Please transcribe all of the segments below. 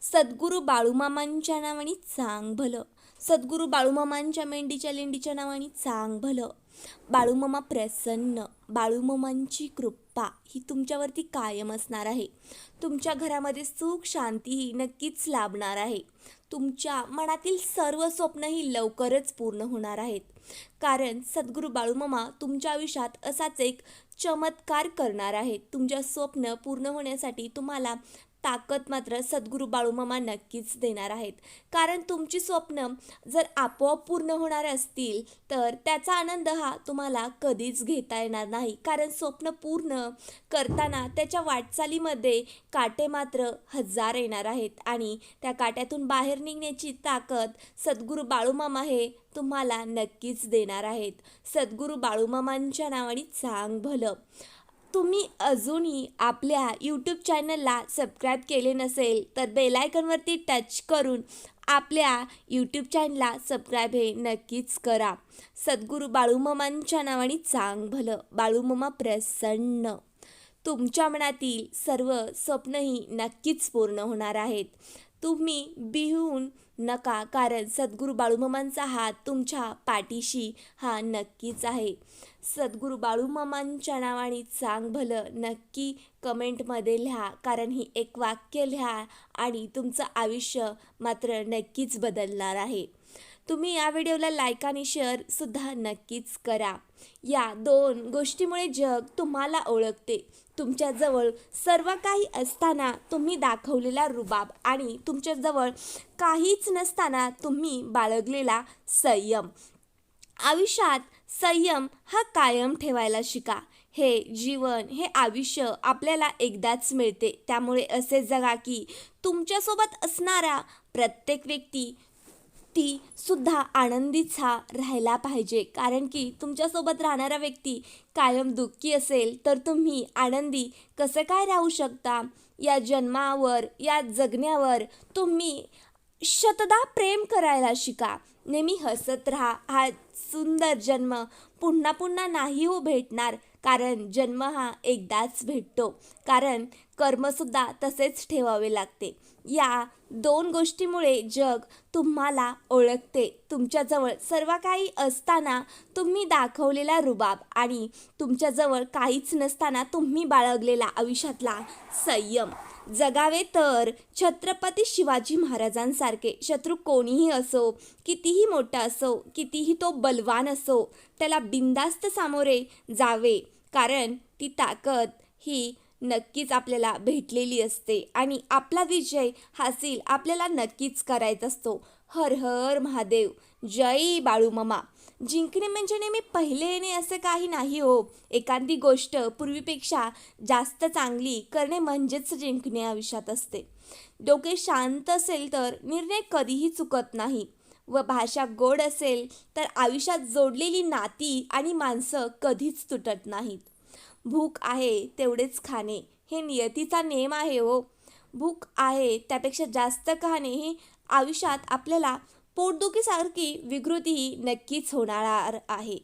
सद्गुरू बाळूमामांच्या नावाने चांग भलं. सद्गुरू बाळूमामांच्या मेंढीच्या लेंडीच्या नावाने चांग भलं. बाळूमामा प्रसन्न. बाळूमामांची कृपा ही तुमच्यावरती कायम असणार आहे. तुमच्या घरामध्ये सुख शांती ही नक्कीच लाभणार आहे. तुमच्या मनातील सर्व स्वप्नही लवकरच पूर्ण होणार आहेत. कारण सद्गुरू बाळूमामा तुमच्या आयुष्यात असाच एक चमत्कार करणार आहेत. तुमच्या स्वप्न पूर्ण होण्यासाठी तुम्हाला ताकद मात्र सद्गुरू बाळूमामा नक्कीच देणार आहेत. कारण तुमची स्वप्न जर आपोआप पूर्ण होणार असतील तर त्याचा आनंद हा तुम्हाला कधीच घेता येणार नाही. कारण स्वप्न पूर्ण करताना त्याच्या वाटचालीमध्ये काटे मात्र हजार येणार आहेत आणि त्या काट्यातून बाहेर निघण्याची ताकद सद्गुरू बाळूमामा हे तुम्हाला नक्कीच देणार आहेत. सद्गुरू बाळूमामांच्या नावाने चांग भलं. तुम्ही अजूनही आपल्या यूट्यूब चॅनलला सबस्क्राईब केले नसेल तर बेल आयकॉनवरती टच करून आपल्या यूट्यूब चॅनलला सबस्क्राईब हे नक्कीच करा. सद्गुरू बाळूमामांच्या नावाने चांग भलं. बाळूमामा प्रसन्न. तुमच्या मनातील सर्व स्वप्नही नक्कीच पूर्ण होणार आहेत. तुम्ही भिवून नका, कारण सद्गुरू बाळूमामांचा हात तुमच्या पाठीशी हा नक्कीच आहे. सद्गुरू बाळूमामांच्या नावाने चांग भलं नक्की कमेंटमध्ये लिहा, कारण ही एक वाक्य लिहा आणि तुमचं आयुष्य मात्र नक्कीच बदलणार आहे. तुम्ही या व्हिडिओला लाईक आणि शेअरसुद्धा नक्कीच करा. या 2 गोष्टीमुळे जग तुम्हाला ओळखते. तुमच्याजवळ सर्व काही असताना तुम्ही दाखवलेला रुबाब आणि तुमच्याजवळ काहीच नसताना तुम्ही बाळगलेला संयम. आयुष्यात संयम हा कायम ठेवायला शिका. हे जीवन, हे आयुष्य आपल्याला एकदाच मिळते. त्यामुळे असे जगा की तुमच्यासोबत असणारा प्रत्येक व्यक्ती ती सुद्धा आनंदीचा राहायला पाहिजे. कारण की तुमच्यासोबत राहणारा व्यक्ती कायम दुःखी असेल तर तुम्ही आनंदी कसं काय राहू शकता? या जन्मावर, या जगण्यावर तुम्ही शतदा प्रेम करायला शिका. नेहमी हसत राहा. हा सुंदर जन्म पुन्हा पुन्हा नाही हो भेटणार, कारण जन्म हा एकदाच भेटतो. कारण कर्मसुद्धा तसेच ठेवावे लागते. या 2 गोष्टीमुळे जग तुम्हाला ओळखते. तुमच्याजवळ सर्व काही असताना तुम्ही दाखवलेला रुबाब आणि तुमच्याजवळ काहीच नसताना तुम्ही बाळगलेला आयुष्यातला संयम. जगावे तर छत्रपती शिवाजी महाराजांसारखे. शत्रू कोणीही असो, कितीही मोठा असो, कितीही तो बलवान असो, त्याला बिनधास्त सामोरे जावे. कारण ती ताकद ही नक्कीच आपल्याला भेटलेली असते आणि आपला विजय हासिल आपल्याला नक्कीच करायचा असतो. हर हर महादेव. जय बाळूमामा. जिंकणे म्हणजे नेहमी पहिले येणे असं काही नाही हो. एखादी गोष्ट पूर्वीपेक्षा जास्त चांगली करणे म्हणजेच जिंकणे आयुष्यात असते. डोके शांत असेल तर निर्णय कधीही चुकत नाही व भाषा गोड असेल तर आयुष्यात जोडलेली नाती आणि माणसं कधीच तुटत नाहीत. भूक आहे तेवढेच खाणे हे नियतीचा नियम आहे हो. भूक आहे त्यापेक्षा जास्त खाणे हे आयुष्यात आपल्याला पोटदुखीसारखी विकृतीही नक्कीच होणार आहे.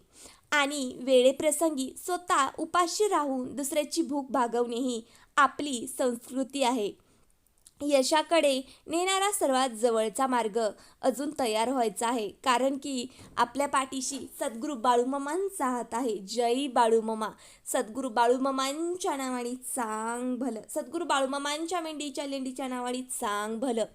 आणि वेळेप्रसंगी स्वतः उपाशी राहून दुसऱ्याची भूक भागवणे ही आपली संस्कृती आहे. यशाकडे नेणारा सर्वात जवळचा मार्ग अजून तयार व्हायचा आहे. कारण की आपल्या पाठीशी सद्गुरू बाळूमामांचा हात आहे. जय बाळूमामा. सद्गुरू बाळूमामांच्या नावाने चांग भलं. सद्गुरू बाळूमामांच्या मेंढीच्या लेंडीच्या नावाने चांग भलं.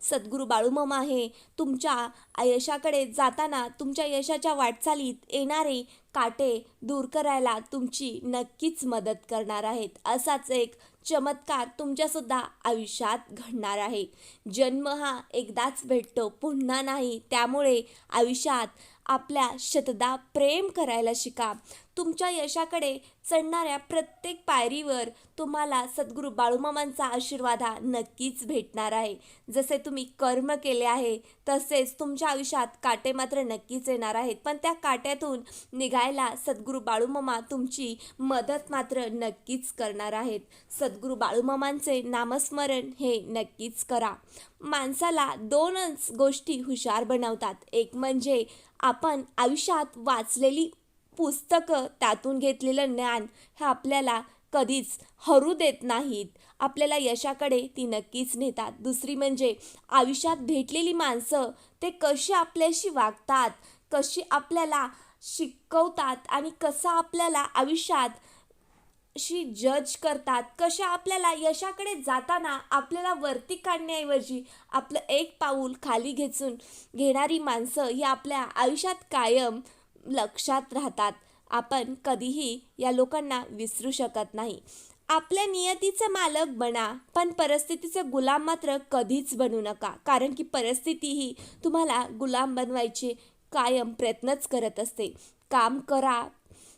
सद्गुरू बाळूमामा हे तुमच्या यशाकडे जाताना तुमच्या यशाच्या वाटचालीत येणारे काटे दूर करायला तुमची नक्कीच मदत करणार आहेत. असाच एक चमत्कार तुमच्यासुद्धा आयुष्यात घडणार आहे. जन्म हा एकदाच भेटतो, पुन्हा नाही. त्यामुळे आयुष्यात आपल्या शतदा प्रेम करायला शिका. तुमच्या यशाकडे चढणाऱ्या प्रत्येक पायरीवर तुम्हाला सद्गुरू बाळूमामांचा आशीर्वाद हा नक्कीच भेटणार आहे. जसे तुम्ही कर्म केले आहे तसेच तुमच्या आयुष्यात काटे मात्र नक्कीच येणार आहेत. पण त्या काट्यातून निघायला सद्गुरू बाळूमामा तुमची मदत मात्र नक्कीच करणार आहेत. सद्गुरू बाळूमामांचे नामस्मरण हे नक्कीच करा. माणसाला 2च गोष्टी हुशार बनवतात. एक म्हणजे आपण आयुष्यात वाचलेली पुस्तकं, त्यातून घेतलेलं ज्ञान हे आपल्याला कधीच हरू देत नाहीत. आपल्याला यशाकडे ती नक्कीच नेतात. दुसरी म्हणजे आयुष्यात भेटलेली माणसं ते कशी आपल्याशी वागतात, कशी आपल्याला शिकवतात आणि कसं आपल्याला आयुष्यात जज करतात, कशा आपल्याला यशाकडे जाताना आपल्याला वरती काढण्याऐवजी आपलं एक पाऊल खाली घेचून घेणारी माणसं ही आपल्या आयुष्यात कायम लक्षात राहतात. आपण कधीही या लोकांना विसरू शकत नाही. आपल्या नियतीचे मालक बना, पण परिस्थितीचे गुलाम मात्र कधीच बनू नका. कारण की परिस्थिती ही तुम्हाला गुलाम बनवायचे कायम प्रयत्नच करत असते. काम करा,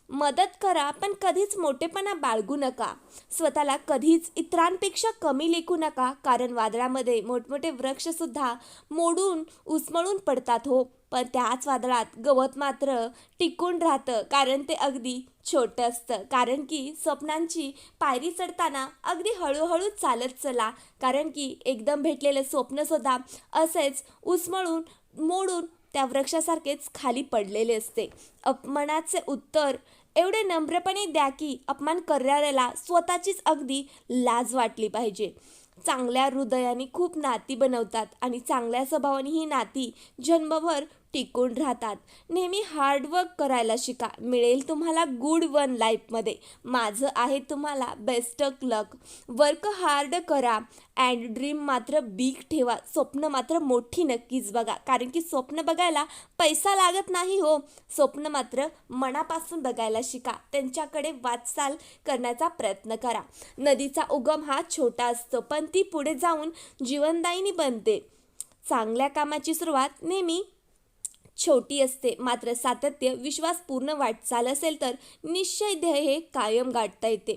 मदत करा, पण कधीच मोठेपणा बाळगू नका. स्वतःला कधीच इतरांपेक्षा कमी लेखू नका, कारण वादळामध्ये मोठमोठे वृक्षसुद्धा मोडून उसमळून पडतात हो, पण त्याच वादळात गवत मात्र टिकून राहतं, कारण ते अगदी छोटं असतं. कारण की स्वप्नांची पायरी चढताना अगदी हळूहळू चालत चला, कारण की एकदम भेटलेलं स्वप्नसुद्धा असेच उसमळून मोडून त्या वृक्षासारखेच खाली पडलेले असते. अपमानाचे उत्तर एवढे नम्रपणे द्या की अपमान करणाऱ्याला स्वतःचीच अगदी लाज वाटली पाहिजे. चांगल्या हृदयाने खूप नाती बनवतात आणि चांगल्या स्वभावाने ही नाती जन्मभर टिकून राहतात. नेहमी हार्डवर्क करायला शिका, मिळेल तुम्हाला गुड वन लाईफमध्ये. माझं आहे तुम्हाला best of luck. Work hard करा अँड ड्रीम मात्र बिग ठेवा. स्वप्न मात्र मोठी नक्कीच बघा, कारण की स्वप्न बघायला पैसा लागत नाही हो. स्वप्न मात्र मनापासून बघायला शिका, त्यांच्याकडे वाटचाल करण्याचा प्रयत्न करा. नदीचा उगम हा छोटा असतो, पण ती पुढे जाऊन जीवनदायिनी बनते. चांगल्या कामाची सुरुवात नेहमी छोटी असते, मात्र सातत्य, विश्वासपूर्ण वाटचाल असेल तर निश्चय ध्येय हे कायम गाठता येते.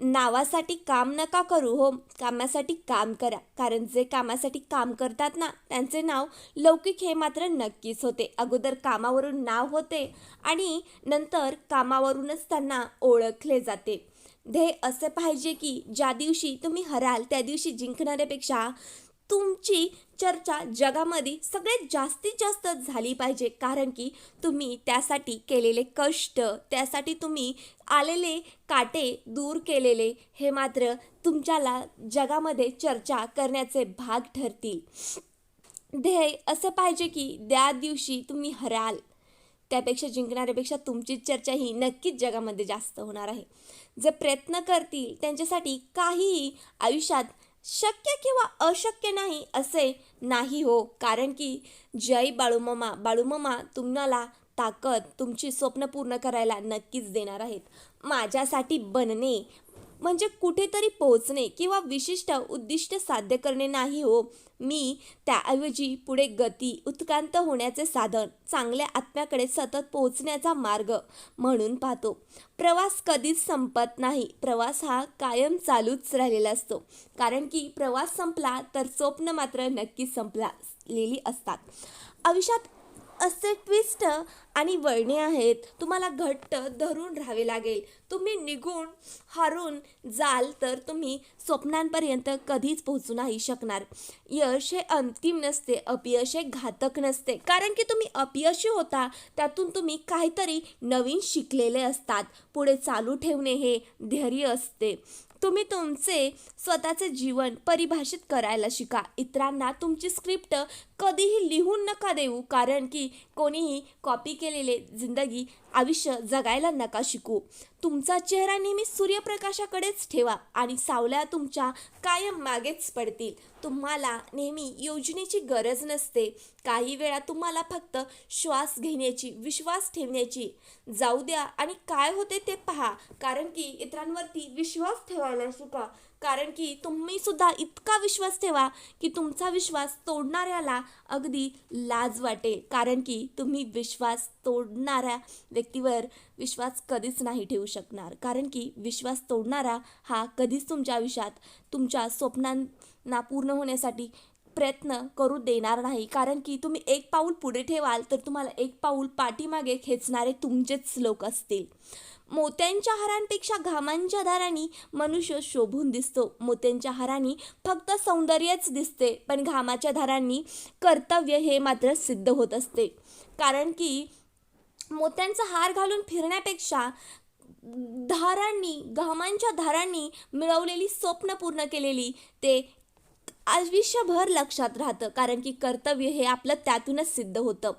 नावासाठी काम नका करू हो, कामासाठी काम करा, कारण जे कामासाठी काम करतात ना त्यांचे नाव लौकिक हे मात्र नक्कीच होते. अगोदर कामावरून नाव होते आणि नंतर कामावरूनच त्यांना ओळखले जाते. ध्येय असे पाहिजे की ज्या दिवशी तुम्ही हराल त्या दिवशी जिंकणाऱ्यापेक्षा तुमची चर्चा जगामध्ये सगळ्यात जास्तीत जास्त झाली पाहिजे, कारण की तुम्ही त्यासाठी केलेले कष्ट, त्यासाठी तुम्ही आलेले काटे दूर केलेले हे मात्र तुमच्याला जगामध्ये चर्चा करण्याचे भाग ठरतील. ध्येय असे पाहिजे की त्या दिवशी तुम्ही हराल त्यापेक्षा जिंकणाऱ्यापेक्षा तुमची चर्चा ही नक्कीच जगामध्ये जास्त होणार आहे. जे प्रयत्न करतील त्यांच्यासाठी काहीही आयुष्यात शक्य किंवा अशक्य नाही असे नाही हो, कारण की जय बाळूमामा, बाळूमामा तुम्हाला ताकद तुमची स्वप्न पूर्ण करायला नक्कीच देणार आहेत. माझ्यासाठी बनणे म्हणजे कुठेतरी पोहोचणे किंवा विशिष्ट उद्दिष्ट साध्य करणे नाही हो. मी त्याऐवजी पुढे गती, उत्क्रांत होण्याचे साधन, चांगल्या आत्म्याकडे सतत पोहोचण्याचा मार्ग म्हणून पाहतो. प्रवास कधीच संपत नाही, प्रवास हा कायम चालूच राहिलेला असतो, कारण की प्रवास संपला तर स्वप्न मात्र नक्कीच संपलेली असतात. आयुष्यात असे ट्विस्ट आणि वळणे आहेत, तुम्हाला घट्ट धरून राहावे लागेल. तुम्ही निघून हारून जाल तर तुम्ही स्वप्नांपर्यंत कधीच पोहोचू नाही शकणार. यश हे अंतिम नसते, अपयश हे घातक नसते, कारण की तुम्ही अपयशी होता त्यातून तुम्ही काहीतरी नवीन शिकलेले असतात. पुढे चालू ठेवणे हे धैर्य असते. तुम्ही तुमचे स्वतःचे जीवन परिभाषित करायला शिका. इतरांना तुमची स्क्रिप्ट कधीही लिहून नका देऊ, कारण की कोणीही कॉपी केलेले जिंदगी आयुष्य जगायला नका शिकू. तुमचा चेहरा नेहमी सूर्यप्रकाशाकडेच ठेवा आणि सावल्या तुमच्या कायम मागेच पडतील. तुम्हाला नेहमी योजनेची गरज नसते, काही वेळा तुम्हाला फक्त श्वास घेण्याची, विश्वास ठेवण्याची. जाऊ द्या आणि काय होते ते पहा, कारण की इतरांवरती विश्वास ठेवायला शिका, कारण की तुम्ही सुद्धा इतका विश्वास ठेवा की तुमचा विश्वास तोडणाऱ्याला अगदी लाज वाटेल, कारण की तुम्ही विश्वास तोडणाऱ्या व्यक्तीवर विश्वास कधीच नाही ठेवू शकणार, कारण की विश्वास तोडणारा हा कधीच तुमच्या आयुष्यात तुमच्या स्वप्नांना पूर्ण होण्यासाठी प्रयत्न करू देणार नाही, कारण की तुम्ही एक पाऊल पुढे ठेवाल तर तुम्हाला एक पाऊल पाठीमागे खेचणारे तुमचेच लोक असतील. मोत्यांच्या हारांपेक्षा घामांच्या धारांनी मनुष्य शोभून दिसतो. मोत्यांच्या हारांनी फक्त सौंदर्यच दिसते, पण घामाच्या धारांनी कर्तव्य हे मात्र सिद्ध होत असते. कारण की मोत्यांचा हार घालून फिरण्यापेक्षा घामांच्या धारांनी मिळवलेली स्वप्न पूर्ण केलेली ते आयुष्यभर लक्षात राहतं, कारण की कर्तव्य हे आपलं त्यातूनच सिद्ध होतं.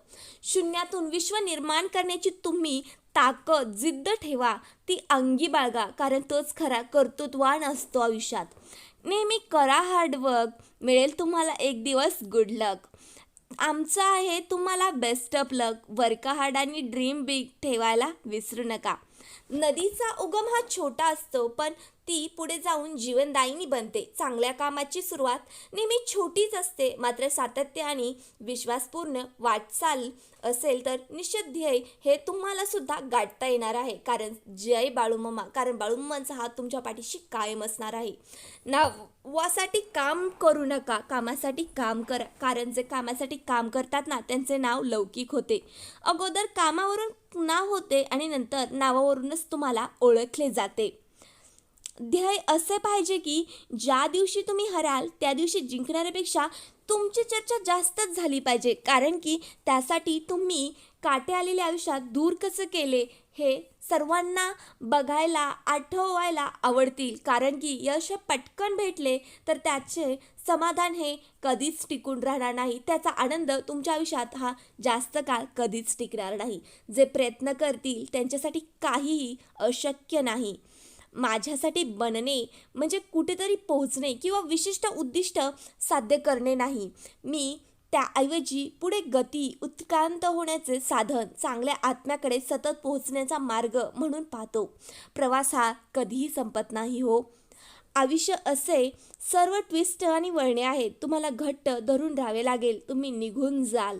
शून्यातून विश्व निर्माण करण्याची तुम्ही ताकद जिद्द ठेवा, ती अंगी बाळगा, कारण तोच खरा कर्तृत्ववान असतो आयुष्यात. नेहमी करा हार्डवर्क, मिळेल तुम्हाला एक दिवस गुड लक. आमचं आहे तुम्हाला best of luck. Work hard आणि ड्रीम बिग ठेवायला विसरू नका. नदीचा उगम हा छोटा असतो, पण ती पुढे जाऊन जीवनदायिनी बनते. चांगल्या कामाची सुरुवात नेहमी छोटीच असते, मात्र सातत्य आणि विश्वासपूर्ण वाटचाल असेल तर निश्चित ध्येय हे तुम्हाला सुद्धा गाठता येणार आहे. कारण जय बाळूमामा, कारण बाळूमामांचा हात तुमच्या पाठीशी कायम असणार आहे. नावासाठी काम करू नका, कामासाठी काम करा, कारण जे कामासाठी काम करतात ना त्यांचे नाव लौकिक होते. अगोदर कामावरून नाव होते आणि नंतर नावावरूनच तुम्हाला ओळखले जाते. ध्येय असे पाहिजे की ज्या दिवशी तुम्ही हराल त्या दिवशी जिंकणाऱ्यापेक्षा तुमची चर्चा जास्तच झाली पाहिजे, कारण की त्यासाठी तुम्ही काटे आलेल्या आयुष्यात दूर कसं केले हे सर्वांना बघायला आठवायला आवडतील. कारण की यश पटकन भेटले तर त्याचे समाधान हे कधीच टिकून राहणार नाही, त्याचा आनंद तुमच्या आयुष्यात हा जास्त काळ कधीच टिकणार नाही. जे प्रयत्न करतील त्यांच्यासाठी काहीही अशक्य नाही. माझ्यासाठी बनणे म्हणजे कुठेतरी पोहोचणे किंवा विशिष्ट उद्दिष्ट साध्य करणे नाही. मी त्याऐवजी पुढे गती उत्क्रांत होण्याचे साधन, चांगल्या आत्म्याकडे सतत पोहोचण्याचा मार्ग म्हणून पाहतो. प्रवास हा कधीही संपत नाही हो. आयुष्य असे सर्व ट्विस्ट आणि वळणे आहेत, तुम्हाला घट्ट धरून राहावे लागेल, तुम्ही निघून जाल.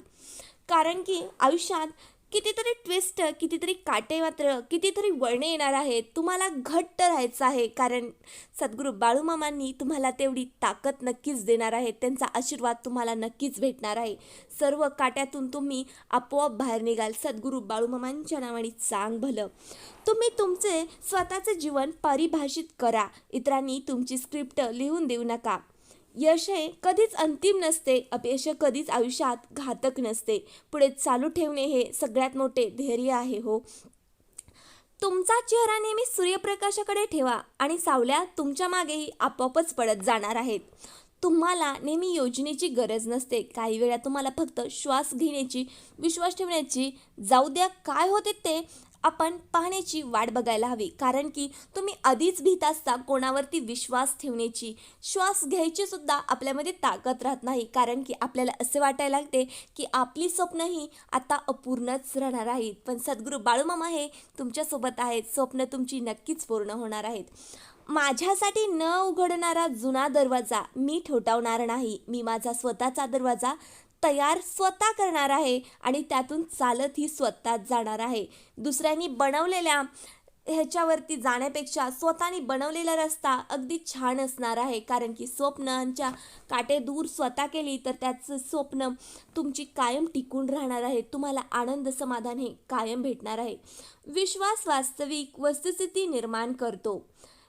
कारण की आयुष्यात कितीतरी ट्विस्ट, कितीतरी काटे मात्र कितीतरी वळणे येणार आहेत. तुम्हाला घट्ट राहायचं आहे, कारण सद्गुरू बाळूमामांनी तुम्हाला तेवढी ताकद नक्कीच देणार आहे. त्यांचा आशीर्वाद तुम्हाला नक्कीच भेटणार आहे. सर्व काट्यातून तुम्ही आपोआप बाहेर निघाल. सद्गुरू बाळूमामांच्या नावाने चांग भलं. तुम्ही तुमचे स्वतःचे जीवन परिभाषित करा, इतरांनी तुमची स्क्रिप्ट लिहून देऊ नका. यश हे कधीच अंतिम नसते, अपयश कधीच आयुष्यात घातक नसते. पुढे चालू ठेवणे हे सगळ्यात मोठे धैर्य आहे हो. तुमचा चेहरा नेहमी सूर्यप्रकाशाकडे ठेवा आणि सावल्या तुमच्या मागेही आपोआपच पडत जाणार आहेत. तुम्हाला नेहमी योजनेची गरज नसते, काही वेळा तुम्हाला फक्त श्वास घेण्याची, विश्वास ठेवण्याची, जाऊ द्या काय होते ते आपण पाहण्याची वाट बघायला हवी. कारण की तुम्ही आधीच भीत असता कोणावरती विश्वास ठेवण्याची. श्वास घ्यायची सुद्धा आपल्यामध्ये ताकद राहत नाही, कारण की आपल्याला असे वाटायला लागते की आपली स्वप्न ही आता अपूर्णच राहणार आहेत. पण सद्गुरू बाळूमामा हे तुमच्यासोबत आहेत, स्वप्न तुमची नक्कीच पूर्ण होणार आहेत. माझ्यासाठी न उघडणारा जुना दरवाजा मी ठोठावणार नाही. मी माझा स्वतःचा दरवाजा तयार स्वतः करणार आहे आणि त्यातून चालत ही स्वतःच जाणार आहे. दुसऱ्यांनी बनवलेल्या ह्याच्यावरती जाण्यापेक्षा स्वतःनी बनवलेला रस्ता अगदी छान असणार आहे. कारण की स्वप्नांच्या काटे दूर स्वतः केली तर त्याचं स्वप्न तुमची कायम टिकून राहणार आहे. तुम्हाला आनंद समाधान हे कायम भेटणार आहे. विश्वास वास्तविक वस्तुस्थिती निर्माण करतो.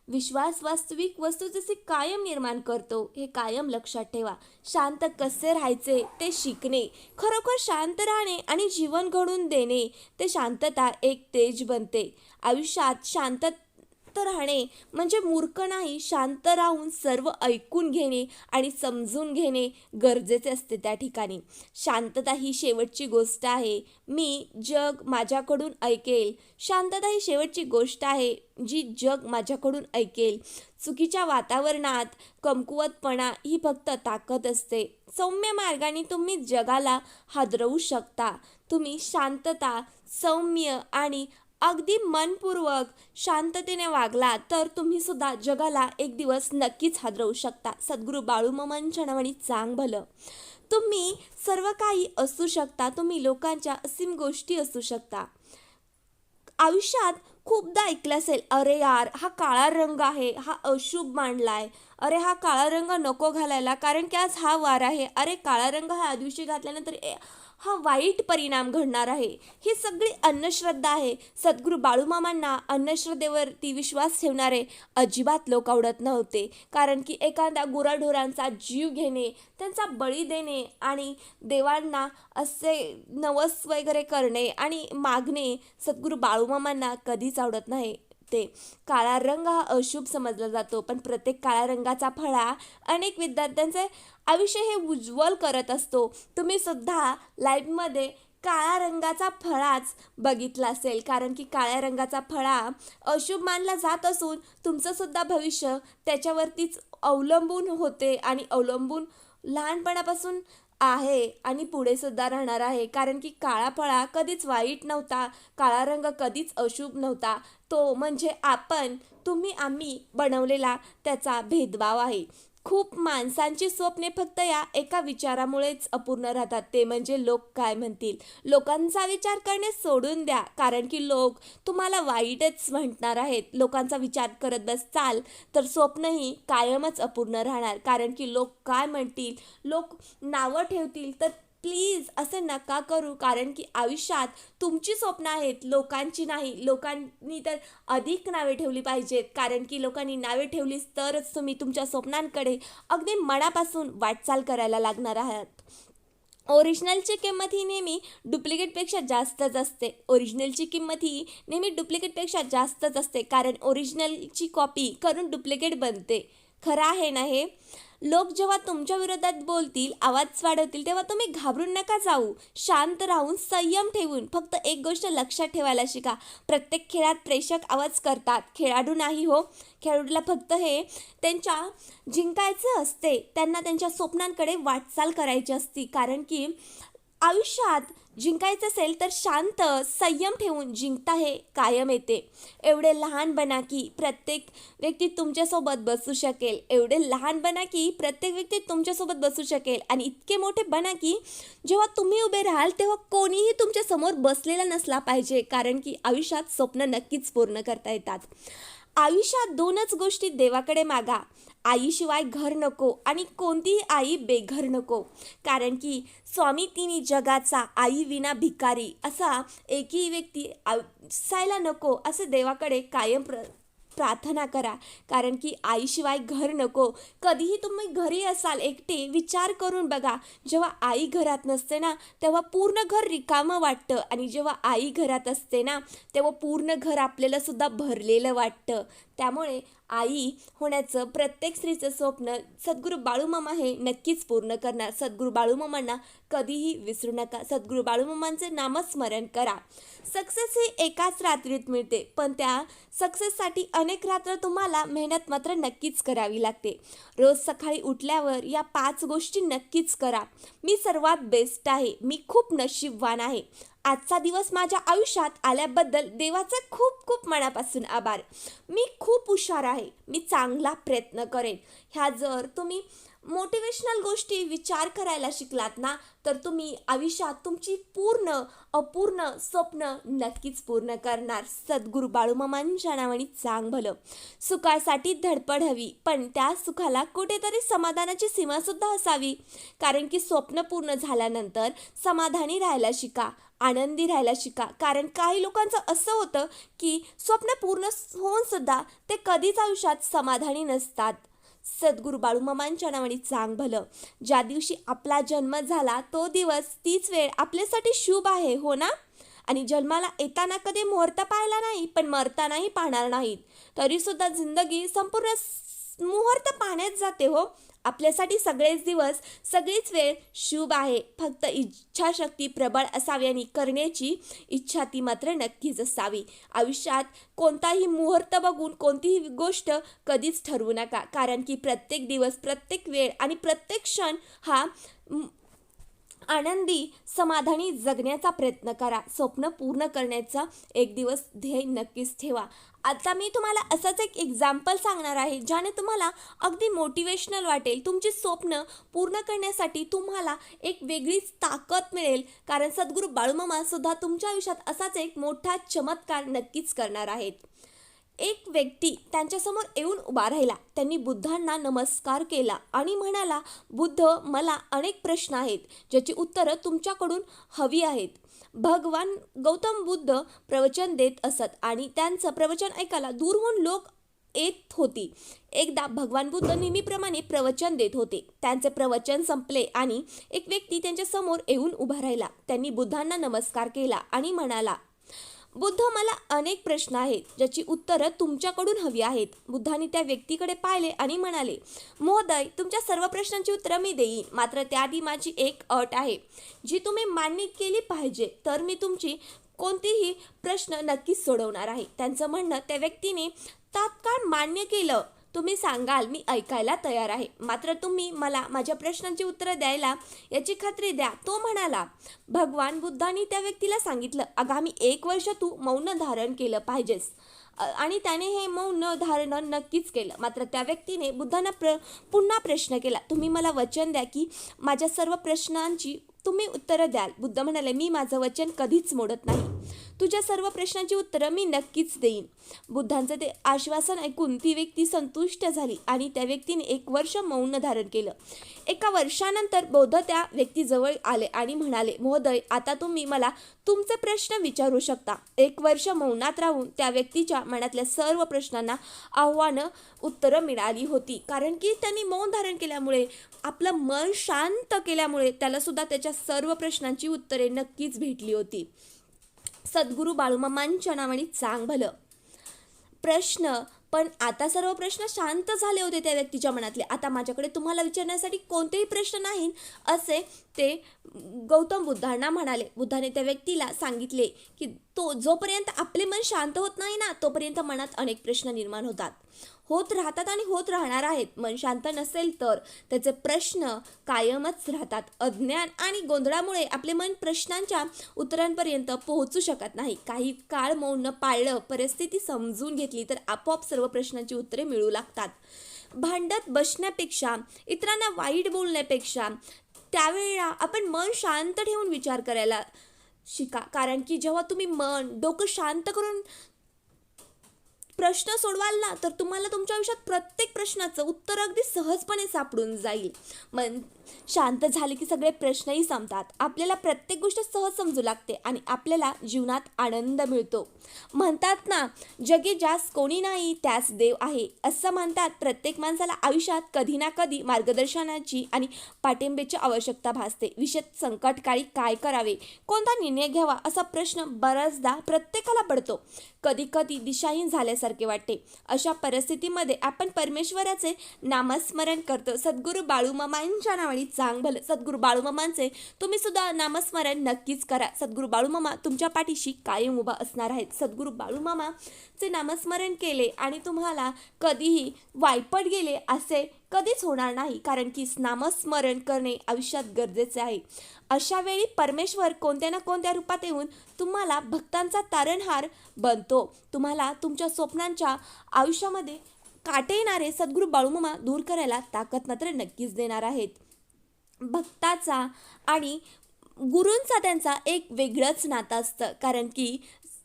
विश्वास वास्तविक वस्तुस्थिती कायम निर्माण करतो, हे कायम लक्षात ठेवा. शांत कसे राहायचे ते शिकणे, खरोखर शांत राहणे आणि जीवन घडवून देणे, ते शांतता एक तेज बनते. आयुष्यात शांत राहणे म्हणजे मूर्ख नाही, शांत राहून सर्व ऐकून घेणे आणि समजून घेणे गरजेचे असते. त्या ठिकाणी शांतता ही शेवटची गोष्ट आहे. जग माझ्याकडून ऐकेल. शांतता ही शेवटची गोष्ट आहे जी जग माझ्याकडून ऐकेल. चुकीच्या वातावरणात कमकुवतपणा ही फक्त ताकद असते. सौम्य मार्गाने तुम्ही जगाला हादरवू शकता. तुम्ही शांतता, सौम्य आणि अगदी मनपूर्वक शांततेने वागला तर तुम्ही सुद्धा जगाला एक दिवस नक्कीच हादरवू शकता. सद्गुरू बाळूमामांच्या नावाने चांग भलं. तुम्ही सर्व काही असू शकता, तुम्ही लोकांच्या असीम गोष्टी असू शकता. आयुष्यात खूपदा ऐकलं असेल, अरे यार हा काळा रंग आहे, हा अशुभ मांडलाय, अरे हा काळा रंग नको घालायला कारण की आज हा वार आहे, अरे काळा रंग हा दिवशी घातल्यानंतर हा वाईट परिणाम घडणार आहे. ही सगळी अंधश्रद्धा आहे. सद्गुरू बाळूमामांना अंधश्रद्धेवरती विश्वास ठेवणारे अजिबात लोक आवडत नव्हते, कारण की एखाद्या गुराढोरांचा जीव घेणे, त्यांचा बळी देणे आणि देवांना असे नवस वगैरे करणे आणि मागणे सद्गुरू बाळूमामांना कधीच आवडत नाही. शोभते. काळा रंग हा अशुभ समजला जातो, पण प्रत्येक काळ्या रंगाचा फळा अनेक विद्यार्थ्यांचे आयुष्य हे उज्ज्वल करत असतो. तुम्ही सुद्धा लाईफमध्ये काळ्या रंगाचा फळाच बघितला असेल, कारण की काळ्या रंगाचा फळा अशुभ मानला जात असून तुमचं सुद्धा भविष्य त्याच्यावरतीच अवलंबून होते आणि अवलंबून लहानपणापासून आहे आणि पुढे सुद्धा राहणार आहे. कारण की काळा फळा कधीच वाईट नव्हता, काळा रंग कधीच अशुभ नव्हता. तो म्हणजे आपण, तुम्ही, आम्ही बनवलेला त्याचा भेदभाव आहे. खूप माणसांची स्वप्ने फक्त या एका विचारामुळेच अपूर्ण राहतात, ते म्हणजे लोक काय म्हणतील. लोकांचा विचार करणे सोडून द्या, कारण की लोक तुम्हाला वाईटच म्हणणार आहेत. लोकांचा विचार करत बसचाल तर स्वप्नही कायमच अपूर्ण राहणार, कारण की लोक काय म्हणतील, लोक नावं ठेवतील. तर प्लीज असे नका करू, कारण की आयुष्यात तुमची स्वप्न आहेत, लोकांची नाही. लोकांनी तर अधिक नावे ठेवली पाहिजेत, कारण की लोकांनी नावे ठेवलीच तरच तुम्ही तुमच्या स्वप्नांकडे अगदी मनापासून वाटचाल करायला लागणार आहात. ओरिजिनलची किंमत ही नेहमी डुप्लिकेटपेक्षा जास्तच असते. ओरिजिनलची किंमत ही नेहमी डुप्लिकेटपेक्षा जास्तच असते, कारण ओरिजिनलची कॉपी करून डुप्लिकेट बनते. खरं आहे ना हे? लोक जेव्हा तुमच्या विरोधात बोलतील, आवाज वाढवतील, तेव्हा तुम्ही घाबरून नका जाऊ. शांत राहून, संयम ठेवून फक्त एक गोष्ट लक्षात ठेवायला शिका. प्रत्येक खेळात प्रेक्षक आवाज करतात, खेळाडू नाही हो. खेळाडूला फक्त हे त्यांच्या जिंकायचं असते, त्यांना त्यांच्या स्वप्नांकडे वाटचाल करायची असते. कारण की आयुष्यात जिंकायचं असेल तर शांत, संयम ठेवून जिंकता हे कायम येते. एवढे लहान बना की प्रत्येक व्यक्ती तुमच्यासोबत बसू शकेल. एवढे लहान बना की प्रत्येक व्यक्ती तुमच्यासोबत बसू शकेल. आणि इतके मोठे बना की जेव्हा तुम्ही उभे राहाल तेव्हा कोणीही तुमच्यासमोर बसलेला नसला पाहिजे, कारण की आयुष्यात स्वप्न नक्कीच पूर्ण करता येतात. आयुष्यात दोनच गोष्टी देवाकडे मागा, आईशिवाय घर नको आणि कोणतीही आई बेघर नको. कारण की स्वामी तिन्ही जगाचा, आई विना भिकारी असा एकही व्यक्ती असायला नको, असे देवाकडे कायम प्रार्थना करा. कारण की आईशिवाय घर नको. कधीही तुम्ही घरी असाल एकटे, विचार करून बघा, जेव्हा आई घरात नसते ना तेव्हा पूर्ण घर रिकामं वाटतं, आणि जेव्हा आई घरात असते ना तेव्हा पूर्ण घर आपल्याला सुद्धा भरलेलं वाटतं. त्यामुळे आई होण्याचं प्रत्येक स्त्रीचं स्वप्न सद्गुरू बाळूमामा हे नक्कीच पूर्ण करणार. सद्गुरू बाळूमामांना कधीही विसरू नका. सद्गुरू बाळूमामांचे नामस्मरण करा. सक्सेस ही एकाच रात्रीत मिळते, पण त्या सक्सेससाठी अनेक रात्र तुम्हाला मेहनत मात्र नक्कीच करावी लागते. रोज सकाळी उठल्यावर या 5 गोष्टी नक्कीच करा. मी सर्वात बेस्ट आहे, मी खूप नशीबवान आहे, आजचा दिवस माझ्या आयुष्यात आल्याबद्दल देवाचे खूप खूप मनापासून आभार, मी खूप हुशार आहे, मी चांगला प्रयत्न करेन. ह्या जर तुम्ही मोटिवेशनल गोष्टी विचार करायला शिकलात ना तर तुम्ही आयुष्यात तुमची पूर्ण अपूर्ण स्वप्न नक्कीच पूर्ण करणार. सद्गुरू बाळूमामांच्या नावाने चांग भलं. सुखासाठी धडपड हवी, पण त्या सुखाला कुठेतरी समाधानाची सीमासुद्धा असावी. कारण की स्वप्न पूर्ण झाल्यानंतर समाधानी राहायला शिका, आनंदी राहायला शिका. कारण काही लोकांचं असं होतं की स्वप्न पूर्ण होऊन सुद्धा ते कधीच आयुष्यात समाधानी नसतात. सद्गुरू बाळूमामांच्या नावाने चांग भलं. ज्या दिवशी आपला जन्म झाला तो दिवस, तीच वेळ आपल्यासाठी शुभ आहे, हो ना? आणि जन्माला येताना कधी मुहूर्त पाहिला नाही, पण मरतानाही पाहणार नाहीत, तरीसुद्धा जिंदगी संपूर्ण मुहूर्त पाहण्यात जाते हो. आपल्यासाठी सगळेच दिवस, सगळीच वेळ शुभ आहे. फक्त इच्छाशक्ती प्रबळ असावी आणि करण्याची इच्छा ती मात्र नक्कीच असावी. आयुष्यात कोणताही मुहूर्त बघून कोणतीही गोष्ट कधीच ठरवू नका, कारण की प्रत्येक दिवस, प्रत्येक वेळ आणि प्रत्येक क्षण हा आनंदी, समाधानी जगण्याचा प्रयत्न करा. स्वप्न पूर्ण करण्याचा एक दिवस ध्येय नक्कीच ठेवा. आता मी तुम्हाला असंच एक एक्झाम्पल सांगणार आहे, ज्याने तुम्हाला अगदी मोटिवेशनल वाटेल. तुमची स्वप्न पूर्ण करण्यासाठी तुम्हाला एक वेगळीच ताकद मिळेल, कारण सद्गुरू बाळूमामा सुद्धा तुमच्या आयुष्यात असाच एक मोठा चमत्कार नक्कीच करणार आहेत. एक व्यक्ती त्यांच्यासमोर येऊन उभा राहिला. त्यांनी बुद्धांना नमस्कार केला आणि म्हणाला, बुद्ध, मला अनेक प्रश्न आहेत ज्याची उत्तरं तुमच्याकडून हवी आहेत. भगवान गौतम बुद्ध प्रवचन देत असत आणि त्यांचं प्रवचन ऐकायला दूरहून लोक येत होती. एकदा भगवान बुद्ध नेहमीप्रमाणे प्रवचन देत होते. त्यांचे प्रवचन संपले आणि एक व्यक्ती त्यांच्या समोर येऊन उभा राहिला. त्यांनी बुद्धांना नमस्कार केला आणि म्हणाला, बुद्ध, मला अनेक प्रश्न आहेत ज्याची उत्तरं तुमच्याकडून हवी आहेत. बुद्धाने त्या व्यक्तीकडे पाहिले आणि म्हणाले, महोदय, तुमच्या सर्व प्रश्नांची उत्तरं मी देईन, मात्र त्याआधी माझी एक अट आहे जी तुम्ही मान्य केली पाहिजे, तर मी तुमची कोणतीही प्रश्न नक्कीच सोडवणार आहे. त्यांचं म्हणणं त्या व्यक्तीने तात्काळ मान्य केलं. तुम्ही सांगाल, मी ऐकायला तयार आहे, मात्र तुम्ही मला माझ्या प्रश्नांची उत्तरं द्यायला याची खात्री द्या. तो म्हणाला. भगवान बुद्धांनी त्या व्यक्तीला सांगितलं, आगामी 1 वर्ष तू मौन धारण केलं पाहिजेस. आणि त्याने हे मौन धारण नक्कीच केलं. मात्र त्या व्यक्तीने बुद्धांना पुन्हा प्रश्न केला, तुम्ही मला वचन द्या की माझ्या सर्व प्रश्नांची तुम्ही उत्तरं द्याल. बुद्ध म्हणाले, मी माझं वचन कधीच मोडत नाही. तुझ्या सर्व प्रश्नांची उत्तरं मी नक्कीच देईन. बुद्धांचं ते आश्वासन ऐकून ती व्यक्ती संतुष्ट झाली आणि त्या व्यक्तीने 1 वर्ष मौन धारण केलं. 1 वर्षानंतर बुद्ध त्या व्यक्तीजवळ आले आणि म्हणाले, महोदय, आता तुम्ही मला तुमचे प्रश्न विचारू शकता. 1 वर्ष मौनात राहून त्या व्यक्तीच्या मनातल्या सर्व प्रश्नांना आव्हानं उत्तरं मिळाली होती, कारण की त्यांनी मौन धारण केल्यामुळे, आपलं मन शांत केल्यामुळे त्याला सुद्धा त्याच्या सर्व प्रश्नांची उत्तरे नक्कीच भेटली होती. सद्गुरू बाळूमामांच्या नावाने चांग भलं. प्रश्न, पण आता सर्व प्रश्न शांत झाले होते त्या व्यक्तीच्या मनातले. आता माझ्याकडे तुम्हाला विचारण्यासाठी कोणतेही प्रश्न नाही, असे ते गौतम बुद्धांना म्हणाले. बुद्धाने त्या व्यक्तीला सांगितले की जोपर्यंत आपले मन शांत होत नाही ना, तोपर्यंत मनात अनेक प्रश्न निर्माण होत राहतात आणि होत राहणार आहेत. मन शांत नसेल तर त्याचे प्रश्न कायमच राहतात. अज्ञान आणि गोंधळामुळे आपले मन प्रश्नांच्या उत्तरांपर्यंत पोहोचू शकत नाही. काही काळ मौन पाळलं, परिस्थिती समजून घेतली तर आपोआप सर्व प्रश्नांची उत्तरे मिळू लागतात. भांडत बसण्यापेक्षा, इतरांना वाईट बोलण्यापेक्षा त्यावेळेला आपण मन शांत ठेवून विचार करायला शिका. कारण की जेव्हा तुम्ही डोकं शांत करून प्रश्न सोडवाल ना, तर तुम्हाला तुमच्या आयुष्यात प्रत्येक प्रश्नाचं उत्तर अगदी सहजपणे सापडून जाईल. मन शांत झाले की सगळे प्रश्नही संपतात. आपल्याला प्रत्येक गोष्ट सहज समजू लागते आणि आपल्याला जीवनात आनंद मिळतो. म्हणतात ना, जगी ज्यास कोणी नाही त्यास देव आहे, असं म्हणतात. प्रत्येक माणसाला आयुष्यात कधी ना कधी मार्गदर्शनाची आणि पाठिंब्याची आवश्यकता भासते. विशेष संकटकाळी काय करावे, कोणता निर्णय घ्यावा, असा प्रश्न बऱ्याचदा प्रत्येकाला पडतो. कधी कधी दिशाहीन झाल्यासारखे वाटते. अशा परिस्थितीमध्ये आपण परमेश्वराचे नामस्मरण करतो. सद्गुरू बाळूमामांच्या नावाने चांग भलं. सद्गुरू बाळूमामांचे तुम्ही सुद्धा नामस्मरण नक्कीच करा. सद्गुरू बाळूमामा तुमच्या पाठीशी कायम उभा असणार आहेत. सद्गुरू बाळूमामाचे नामस्मरण केले आणि तुम्हाला कधीही वायपट गेले असे कधीच होणार नाही, कारण की नामस्मरण करणे आयुष्यात गरजेचे आहे. अशा वेळी परमेश्वर कोणत्या ना कोणत्या रूपात येऊन तुम्हाला भक्तांचा तारणहार बनतो. तुम्हाला तुमच्या स्वप्नांच्या आयुष्यामध्ये काटे येणारे सद्गुरू बाळूमामा दूर करायला ताकद मात्र नक्कीच देणार आहेत. भक्ताचा आणि गुरूंचा त्यांचा एक वेगळंच नातं असतं, कारण की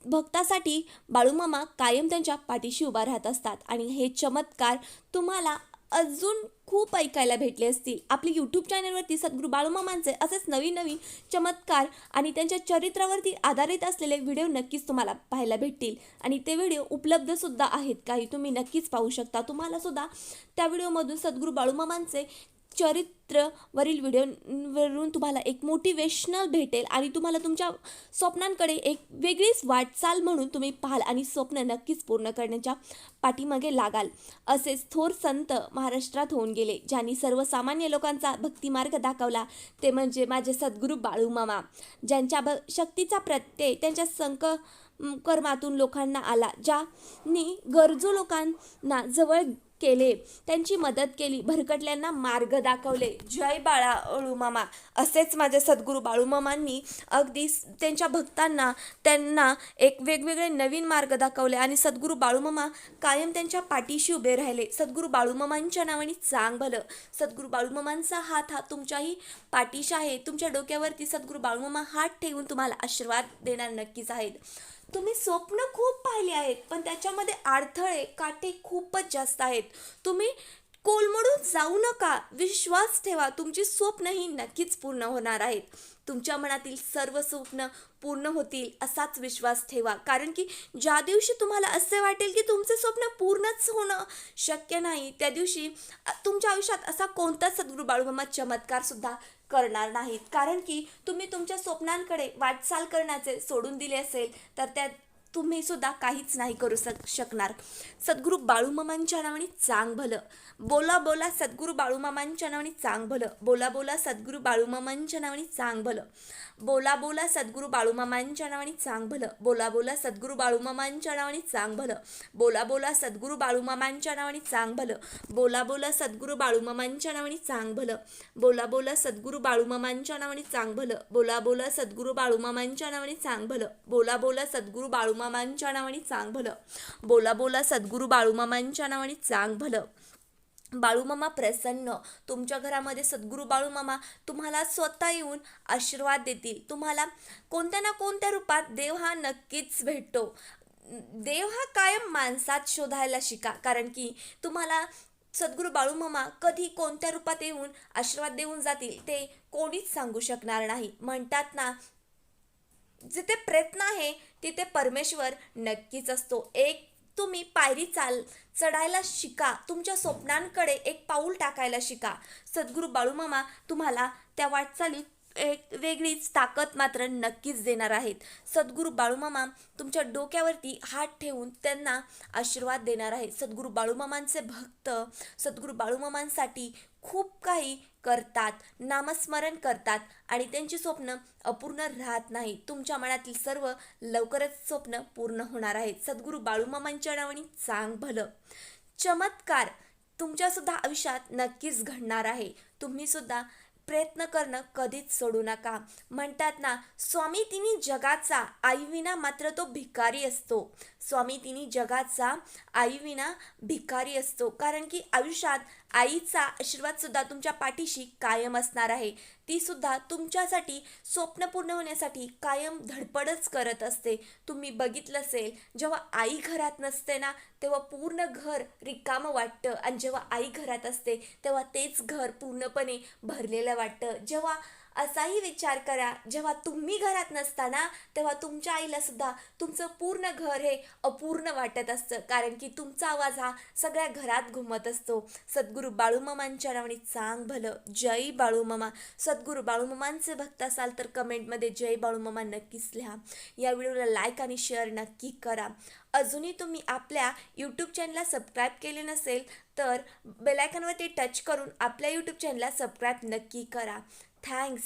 भक्तासाठी बाळूमामा कायम त्यांच्या पाठीशी उभा राहत असतात. आणि हे चमत्कार तुम्हाला अजून खूप ऐकायला भेटले असतील. आपल्या यूट्यूब चॅनलवरती सद्गुरू बाळूमामांचे असेच नवीन नवीन चमत्कार आणि त्यांच्या चरित्रावरती आधारित असलेले व्हिडिओ नक्कीच तुम्हाला पाहायला भेटतील. आणि ते व्हिडिओ उपलब्धसुद्धा आहेत, काही तुम्ही नक्कीच पाहू शकता. तुम्हालासुद्धा त्या व्हिडिओमधून सद्गुरू बाळूमामांचे चरित्रवरील व्हिडिओवरून तुम्हाला एक मोटिवेशनल भेटेल आणि तुम्हाला तुमच्या स्वप्नांकडे एक वेगळीच वाटचाल म्हणून तुम्ही पाहाल आणि स्वप्न नक्कीच पूर्ण करण्याच्या पाठीमागे लागाल. असेच थोर संत महाराष्ट्रात होऊन गेले, ज्यांनी सर्वसामान्य लोकांचा भक्तिमार्ग दाखवला, ते म्हणजे माझे सद्गुरू बाळूमामा, ज्यांच्या शक्तीचा प्रत्यय त्यांच्या कर्मातून लोकांना आला, ज्यांनी गरजू लोकांना जवळ केले, त्यांची मदत केली, भरकटल्यांना मार्ग दाखवले. जय बाळूमामा. असेच माझे सद्गुरू बाळूमामांनी अगदी त्यांच्या भक्तांना त्यांना एक वेगवेगळे नवीन मार्ग दाखवले आणि सद्गुरू बाळूमामा कायम त्यांच्या पाठीशी उभे राहिले. सद्गुरू बाळूमामांच्या नावाने चांग भलं. सद्गुरू बाळूमामांचा हात हा तुमच्याही पाठीशी आहे. तुमच्या डोक्यावरती सद्गुरू बाळूमामा हात ठेवून तुम्हाला आशीर्वाद देणार नक्कीच आहेत. तुम्ही स्वप्न खूप पाहिले आहेत, पण त्याच्यामध्ये अडथळे, काटे खूपच जास्त आहेत. तुम्ही कोलमडून जाऊ नका, विश्वास ठेवा, तुमची स्वप्नही नक्कीच पूर्ण होणार आहेत. तुमच्या मनातील सर्व स्वप्न पूर्ण होतील असाच विश्वास ठेवा, कारण की ज्या दिवशी तुम्हाला असे वाटेल की तुमचे स्वप्न पूर्णच होणं शक्य नाही, त्या दिवशी तुमच्या आयुष्यात असा कोणताच सद्गुरू बाळूमामा चमत्कार सुद्धा करणार नाहीत. कारण की तुम्ही तुमच्या स्वप्नांकडे वाटचाल करण्याचे सोडून दिले असेल तर त्या तुम्ही सुद्धा काहीच नाही करू शकणार. सद्गुरू बाळूमामांच्या नावाने चांग भलं. बोला बोला सद्गुरू बाळूमामांच्या नावाने चांग भलं. बोला बोला सद्गुरू बाळूमामांच्या नावाने चांग भलं. बोला बोला सद्गुरू बाळूमामांच्या नावाने चांग भलं. बोला बोला सद्गुरू बाळूमामांच्या नावाने चांग भलं. बोला बोला सद्गुरू बाळूमामांच्या नावाने चांग भलं. बोला बोला सद्गुरू बाळूमामांच्या नावाने चांग भलं. बोला बोला सद्गुरू बाळूमामांच्या नावाने चांग भलं. बोला बोला सद्गुरू बाळूमामांच्या नावाने चांग भलं. बोला बोला सद्गुरू बाळूमामांच्या नावाने चांग भलं. बोला बोला सद्गुरू बाळूमामांच्या नावाने चांग भलं. बाळूमामा प्रसन्न. तुमच्या घरामध्ये सद्गुरू बाळूमामा तुम्हाला स्वतः येऊन आशीर्वाद देतील. तुम्हाला कोणत्या ना कोणत्या रूपात देव हा नक्कीच भेटतो. देव हा कायम माणसात शोधायला शिका, कारण की तुम्हाला सद्गुरू बाळूमामा कधी कोणत्या रूपात येऊन आशीर्वाद देऊन जातील ते कोणीच सांगू शकणार नाही. म्हणतात ना, जिथे प्रयत्न आहे तिथे परमेश्वर नक्कीच असतो. एक तुम्ही पायरी चढायला शिका. तुमच्या स्वप्नांकडे एक पाऊल टाकायला शिका. सद्गुरू बाळूमामा तुम्हाला त्या वाटचालीत एक वेगळीच ताकद मात्र नक्कीच देणार आहेत. सद्गुरू बाळूमामा तुमच्या डोक्यावरती हात ठेवून त्यांना आशीर्वाद देणार आहेत. सद्गुरू बाळूमामांचे भक्त सद्गुरू बाळूमामांसाठी खूप काही करतात, नामस्मरण करतात आणि त्यांची स्वप्न अपूर्ण राहत नाही. तुमच्या मनातील सर्व लवकरच स्वप्न पूर्ण होणार आहेत. सद्गुरू बाळूमामांच्या नावाने चांग भलं. चमत्कार तुमच्यासुद्धा आयुष्यात नक्कीच घडणार आहे. तुम्ही सुद्धा प्रयत्न करणं कधीच सोडू नका. म्हणतात ना, स्वामी तिन्ही जगाचा, आईविना मात्र तो भिकारी असतो. स्वामी तिन्ही जगाचा, आईविना भिकारी असतो. कारण की आयुष्यात आईचा आशीर्वाद सुद्धा तुमच्या पाठीशी कायम असणार आहे. ती सुद्धा तुमच्यासाठी स्वप्न पूर्ण होण्यासाठी कायम धडपडच करत असते. तुम्ही बघितलं असेल, जेव्हा आई घरात नसते ना, तेव्हा पूर्ण घर रिकामं वाटतं आणि जेव्हा आई घरात असते तेव्हा तेच घर पूर्णपणे भरलेलं वाटतं. जेव्हा असाही विचार करा, जेव्हा तुम्ही घरात नसताना तेव्हा तुमच्या आईला सुद्धा तुमचं पूर्ण घर हे अपूर्ण वाटत असतं, कारण की तुमचा आवाज हा सगळ्या घरात घुमत असतो. सद्गुरू बाळूमामांच्या नावाने चांग भलं. जय बाळूमामा. सद्गुरू बाळूमामांचे भक्त असाल तर कमेंटमध्ये जय बाळूमामा नक्कीच लिहा. या व्हिडिओला लाईक आणि शेअर नक्की करा. अजूनही तुम्ही आपल्या यूट्यूब चॅनलला सबस्क्राईब केले नसेल तर बेल आयकॉनवरती टच करून आपल्या यूट्यूब चॅनलला सबस्क्राईब नक्की करा. थँक्स.